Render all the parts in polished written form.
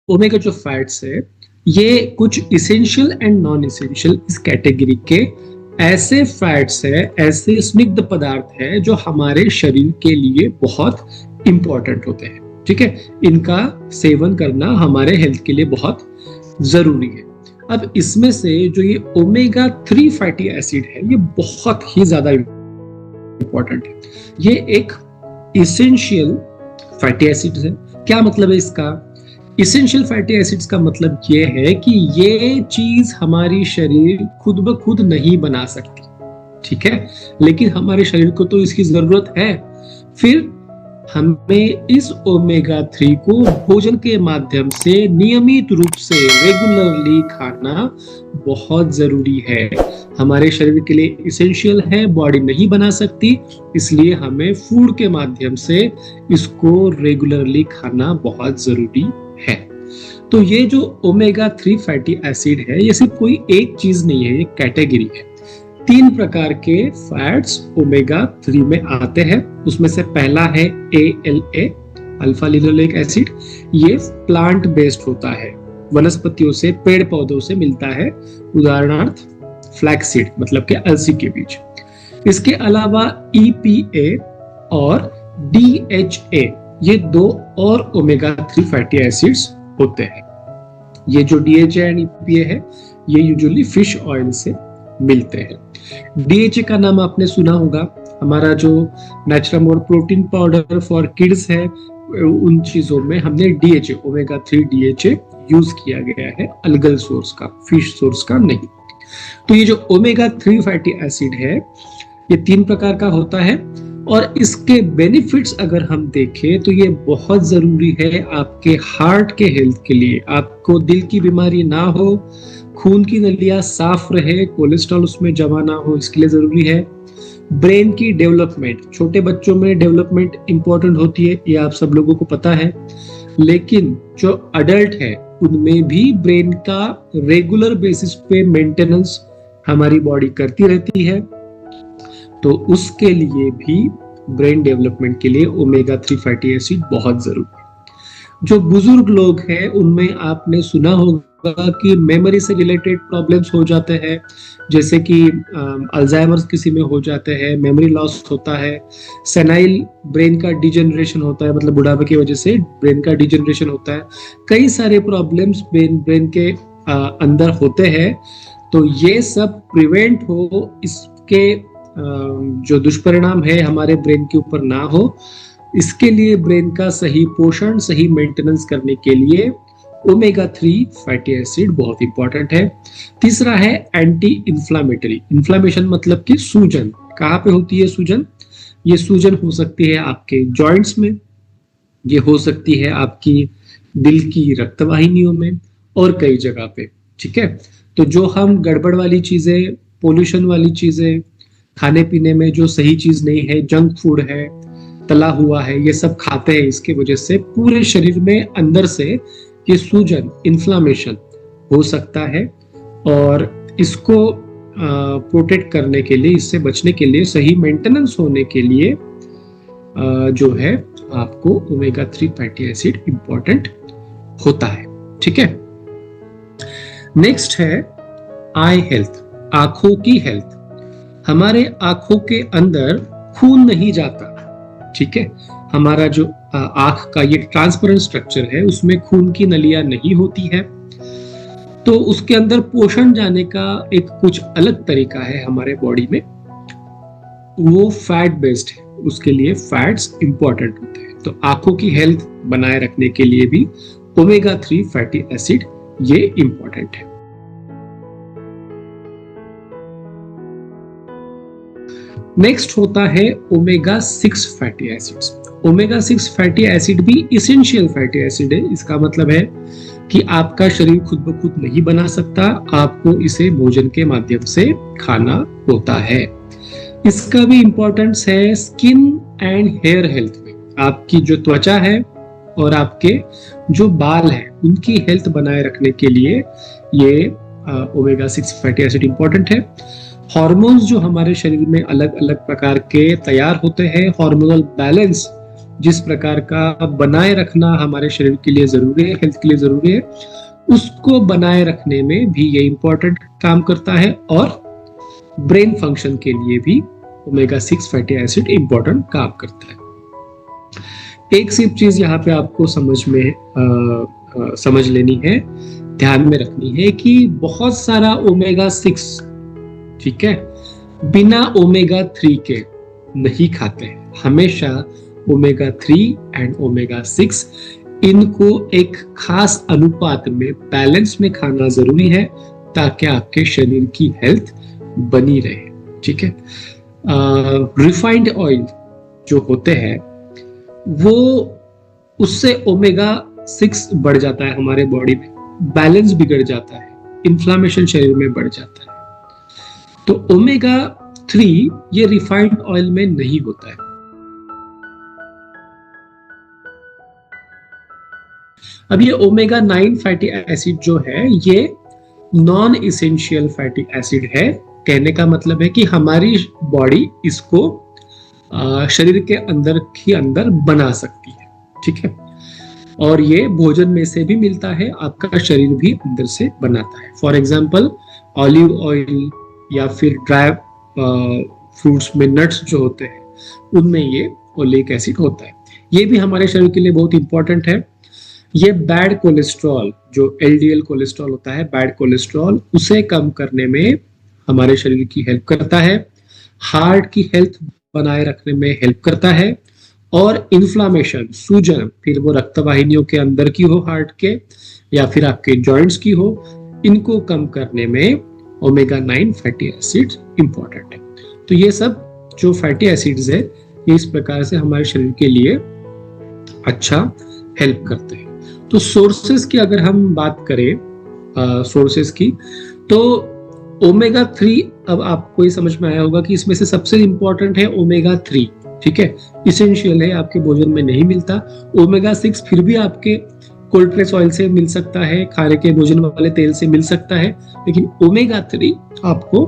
Omega जो fats है ये कुछ इसेंशियल एंड नॉन इसेंशियल इस कैटेगरी के ऐसे फैट्स है, ऐसे स्निग्ध पदार्थ है जो हमारे शरीर के लिए बहुत इंपॉर्टेंट होते हैं। ठीक है, इनका सेवन करना हमारे हेल्थ के लिए बहुत जरूरी है। अब इसमें से जो ये ओमेगा 3 फैटी एसिड है ये बहुत ही ज्यादा इंपॉर्टेंट है। ये एक इसेंशियल फैटी एसिड है। क्या मतलब है इसका? इसेंशियल फैटी एसिड्स का मतलब ये है कि ये चीज हमारी शरीर खुद ब खुद नहीं बना सकती, ठीक है, लेकिन हमारे शरीर को तो इसकी जरूरत है। फिर हमें इस ओमेगा 3 को भोजन के माध्यम से नियमित रूप से रेगुलरली खाना बहुत जरूरी है। हमारे शरीर के लिए इसेंशियल है, बॉडी नहीं बना सकती, इसलिए हमें फूड के माध्यम से इसको रेगुलरली खाना बहुत जरूरी है। तो ये जो ओमेगा 3 फैटी एसिड है ये सिर्फ कोई एक चीज नहीं है, ये कैटेगरी है। 3 प्रकार के फैट्स ओमेगा 3 में आते हैं। उसमें से पहला है ALA, अल्फा लिनोलेक एसिड। ये प्लांट बेस्ड होता है, वनस्पतियों से, पेड़ पौधों से मिलता है, उदाहरणार्थ फ्लैक्सीड मतलब के अलसी के बीज। इसके अलावा EPA और DHA, ये 2 और ओमेगा 3 फैटी एसिड्स होते हैं। ये जो DHA एंड EPA है ये यूजुअली फिश ऑयल से मिलते हैं। DHA का नाम आपने सुना होगा, हमारा जो नेचुरल और प्रोटीन पाउडर फॉर किड्स है उन चीजों में हमने DHA, ओमेगा 3 DHA यूज किया गया है, अलगल सोर्स का, फिश सोर्स का नहीं। तो ये जो ओमेगा 3 फैटी एसिड है ये 3 प्रकार का होता है और इसके बेनिफिट्स अगर हम देखें तो ये बहुत जरूरी है आपके हार्ट के हेल्थ के लिए। आपको दिल की बीमारी ना हो, खून की नलियां साफ रहे, कोलेस्ट्रॉल उसमें जमा ना हो, इसके लिए जरूरी है। ब्रेन की डेवलपमेंट, छोटे बच्चों में डेवलपमेंट इंपॉर्टेंट होती है, ये आप सब लोगों को पता है, लेकिन जो अडल्ट है उनमें भी ब्रेन का रेगुलर बेसिस पे मेंटेनेंस हमारी बॉडी करती रहती है। तो उसके लिए भी ब्रेन डेवलपमेंट के लिए ओमेगा 3 फैटी एसिड बहुत जरूरी है। जो बुजुर्ग लोग हैं उनमें आपने सुना होगा कि मेमोरी से रिलेटेड प्रॉब्लम्स हो जाते हैं, जैसे कि अल्जाइमर्स किसी में हो जाते हैं, मेमोरी लॉस होता है, सेनाइल ब्रेन का डिजेनरेशन होता है, मतलब बुढ़ापे की वजह से ब्रेन का डिजेनरेशन होता है। कई सारे प्रॉब्लम्स ब्रेन के अंदर होते हैं। तो ये सब प्रिवेंट हो, इसके जो दुष्परिणाम है हमारे ब्रेन के ऊपर ना हो, इसके लिए ब्रेन का सही पोषण, सही मेंटेनेंस करने के लिए ओमेगा 3 फैटी एसिड बहुत इंपॉर्टेंट है। तीसरा है एंटी इंफ्लामेटरी। इन्फ्लामेशन मतलब कि सूजन। कहाँ पे होती है सूजन? ये सूजन हो सकती है आपके जॉइंट्स में, ये हो सकती है आपकी दिल की रक्तवाहिनियों में और कई जगह पे, ठीक है। तो जो हम गड़बड़ वाली चीजें, पोल्यूशन वाली चीजें, खाने पीने में जो सही चीज नहीं है, जंक फूड है, तला हुआ है, ये सब खाते हैं, इसके वजह से पूरे शरीर में अंदर से ये सूजन, इन्फ्लामेशन हो सकता है। और इसको प्रोटेक्ट करने के लिए, इससे बचने के लिए, सही मेंटेनेंस होने के लिए जो है आपको ओमेगा 3 फैटी एसिड इंपॉर्टेंट होता है, ठीक है। नेक्स्ट है आई हेल्थ, आंखों की हेल्थ। हमारे आंखों के अंदर खून नहीं जाता, ठीक है। हमारा जो आंख का ये ट्रांसपेरेंट स्ट्रक्चर है उसमें खून की नलियां नहीं होती है, तो उसके अंदर पोषण जाने का एक कुछ अलग तरीका है हमारे बॉडी में, वो फैट बेस्ड है, उसके लिए फैट्स इंपॉर्टेंट होते हैं। तो आंखों की हेल्थ बनाए रखने के लिए भी ओमेगा 3 फैटी एसिड ये इंपॉर्टेंट है। नेक्स्ट होता है omega 6 fatty acids. Omega 6 fatty acid भी इसेंशियल फैटी एसिड है। इसका मतलब है कि आपका शरीर खुद ब खुद नहीं बना सकता, आपको इसे भोजन के माध्यम से खाना होता है। इसका भी इंपॉर्टेंस है स्किन एंड हेयर हेल्थ में। आपकी जो त्वचा है और आपके जो बाल हैं उनकी हेल्थ बनाए रखने के लिए ये ओमेगा 6 फैटी एसिड इंपॉर्टेंट है। हार्मोन्स जो हमारे शरीर में अलग अलग प्रकार के तैयार होते हैं, हार्मोनल बैलेंस जिस प्रकार का बनाए रखना हमारे शरीर के लिए जरूरी है, हेल्थ के लिए जरूरी है, उसको बनाए रखने में भी ये इंपॉर्टेंट काम करता है। और ब्रेन फंक्शन के लिए भी ओमेगा 6 फैटी एसिड इंपॉर्टेंट काम करता है। एक सिर्फ चीज यहाँ पे आपको समझ लेनी है, ध्यान में रखनी है कि बहुत सारा ओमेगा 6, ठीक है, बिना ओमेगा 3 के नहीं खाते हैं। हमेशा ओमेगा 3 एंड ओमेगा 6 इनको एक खास अनुपात में, बैलेंस में खाना जरूरी है, ताकि आपके शरीर की हेल्थ बनी रहे, ठीक है। रिफाइंड ऑयल जो होते हैं वो, उससे ओमेगा 6 बढ़ जाता है हमारे बॉडी में, बैलेंस बिगड़ जाता है, इन्फ्लामेशन शरीर में बढ़ जाता है। तो ओमेगा 3 ये रिफाइंड ऑयल में नहीं होता है। अब ये ओमेगा 9 फैटी एसिड जो है ये नॉन इसेंशियल फैटी एसिड है। कहने का मतलब है कि हमारी बॉडी इसको शरीर के अंदर ही अंदर बना सकती है, ठीक है। और ये भोजन में से भी मिलता है, आपका शरीर भी अंदर से बनाता है। फॉर एग्जाम्पल ऑलिव ऑयल या फिर ड्राई फ्रूट्स में नट्स जो होते हैं उनमें ये ओलिक एसिड होता है। ये भी हमारे शरीर के लिए बहुत इंपॉर्टेंट है। ये बैड कोलेस्ट्रॉल, जो एलडीएल कोलेस्ट्रॉल होता है, बैड कोलेस्ट्रॉल, उसे कम करने में हमारे शरीर की हेल्प करता है, हार्ट की हेल्थ बनाए रखने में हेल्प करता है, और इन्फ्लामेशन, सूजन, फिर वो रक्त वाहिनियों के अंदर की हो हार्ट के या फिर आपके जॉइंट्स की हो, इनको कम करने में ओमेगा 9 फैटी एसिड इंपॉर्टेंट है। तो ये सब जो फैटी एसिड्स है ये इस प्रकार से हमारे शरीर के लिए अच्छा हेल्प करते हैं। तो सोर्सेस की अगर हम बात करें, सोर्सेस की, तो ओमेगा 3, अब आपको ये समझ में आया होगा कि इसमें से सबसे इंपॉर्टेंट है ओमेगा 3, ठीक है, इसेंशियल है, आपके भोजन में नहीं मिलता। ओमेगा 6 फिर भी आपके कोल्ड प्रेस ऑयल से मिल सकता है, खाने के भोजन वाले तेल से मिल सकता है, लेकिन ओमेगा 3 आपको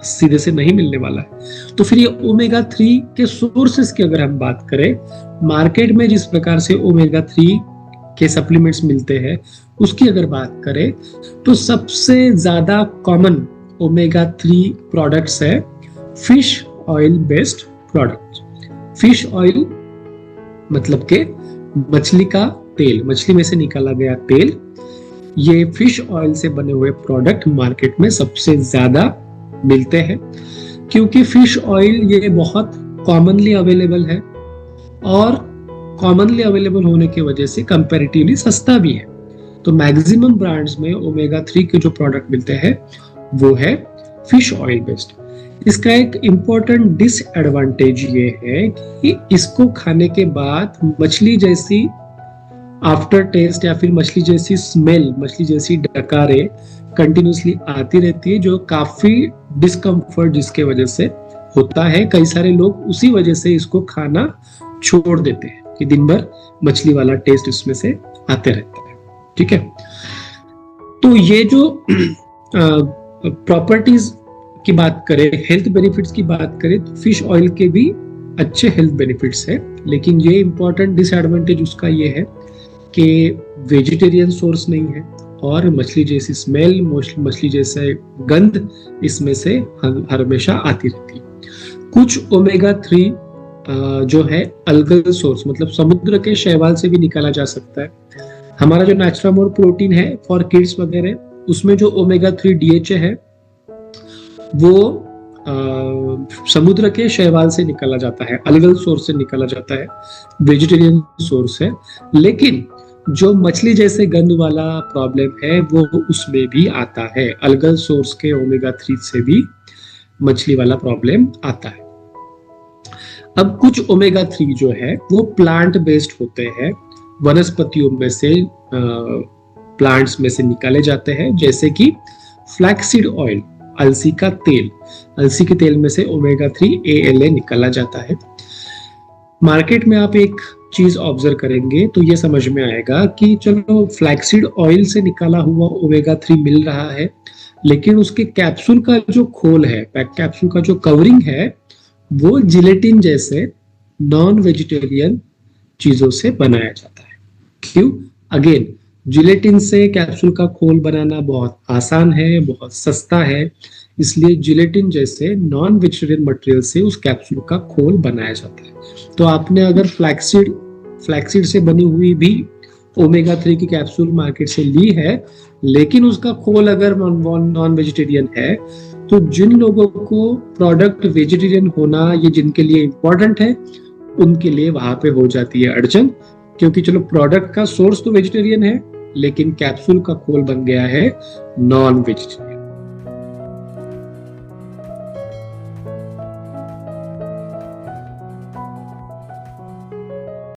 सीधे से नहीं मिलने वाला है। तो फिर ये ओमेगा 3 के सोर्सेस की अगर हम बात करें, मार्केट में जिस प्रकार से ओमेगा 3 के सप्लीमेंट्स मिलते हैं उसकी अगर बात करें, तो सबसे ज्यादा कॉमन ओमेगा 3 प्रोडक्ट्स है fish oil based product. Fish oil मतलब के मछली का तेल, मछली में से निकाला गया तेल, ये फिश ऑयल से बने हुए प्रोडक्ट मार्केट में सबसे ज्यादा मिलते हैं, क्योंकि फिश ऑयल ये बहुत कॉमनली अवेलेबल है, और कॉमनली अवेलेबल होने की वजह से कंपैरेटिवली सस्ता भी है। तो मैक्सिमम ब्रांड्स में ओमेगा 3 के जो प्रोडक्ट मिलते हैं वो है फिश ऑयल बेस्ड। इसका एक इम्पोर्टेंट डिसएडवांटेज ये है कि इसको खाने के बाद मछली जैसी आफ्टर टेस्ट या फिर मछली जैसी स्मेल, मछली जैसी डकारें कंटिन्यूसली आती रहती है, जो काफी डिस्कम्फर्ट जिसके वजह से होता है। कई सारे लोग उसी वजह से इसको खाना छोड़ देते हैं कि दिन भर मछली वाला टेस्ट इसमें से आते रहता है, ठीक है। तो ये जो प्रॉपर्टीज की बात करें, हेल्थ बेनिफिट्स की बात करें, तो फिश ऑयल के भी अच्छे हेल्थ बेनिफिट्स है, लेकिन ये इंपॉर्टेंट डिसएडवांटेज उसका ये है कि वेजिटेरियन सोर्स नहीं है, और मछली जैसी स्मेल, मछली जैसे गंध इसमें से हमेशा आती रहती है। कुछ ओमेगा 3 जो है अल्गल सोर्स, मतलब समुद्र के शैवाल से भी निकाला जा सकता है। हमारा जो नेचुरामोर प्रोटीन है फॉर किड्स वगैरह, उसमें जो ओमेगा 3 DHA है वो समुद्र के शैवाल से निकाला जाता है, अलगल सोर्स से निकाला जाता है, वेजिटेरियन सोर्स है। लेकिन जो मछली जैसे गंध वाला प्रॉब्लम है वो उसमें भी आता है, अलगल सोर्स के ओमेगा 3 से भी मछली वाला प्रॉब्लम आता है। अब कुछ ओमेगा 3 जो है वो प्लांट बेस्ड होते हैं, वनस्पतियों में से, प्लांट्स में से निकाले जाते हैं, जैसे कि फ्लैक्सीड ऑयल, अलसी का तेल, अलसी के तेल में से ओमेगा 3 ALA निकाला जाता है। मार्केट में आप एक चीज ऑब्जर्व करेंगे तो ये समझ में आएगा कि चलो फ्लैक्सीड ऑयल से निकाला हुआ ओमेगा 3 मिल रहा है, लेकिन उसके कैप्सूल का जो खोल है, कैप्सूल का जो कवरिंग है, वो जिलेटिन जैसे नॉन वेजिटेरियन चीजों से बनाया जाता है। क्यों? अगेन, जिलेटिन से कैप्सूल का खोल बनाना बहुत आसान है, बहुत सस्ता है, इसलिए जिलेटिन जैसे नॉन वेजिटेरियन मटेरियल से उस कैप्सूल का खोल बनाया जाता है। तो आपने अगर फ्लैक्सीड से बनी हुई भी ओमेगा 3 की कैप्सूल मार्केट से ली है, लेकिन उसका खोल अगर नॉन वेजिटेरियन है, तो जिन लोगों को प्रोडक्ट वेजिटेरियन होना ये जिनके लिए इंपॉर्टेंट है, उनके लिए वहां पे हो जाती है अड़चन, क्योंकि चलो प्रोडक्ट का सोर्स तो वेजिटेरियन है, लेकिन कैप्सूल का खोल बन गया है नॉन वेजिटेरियन।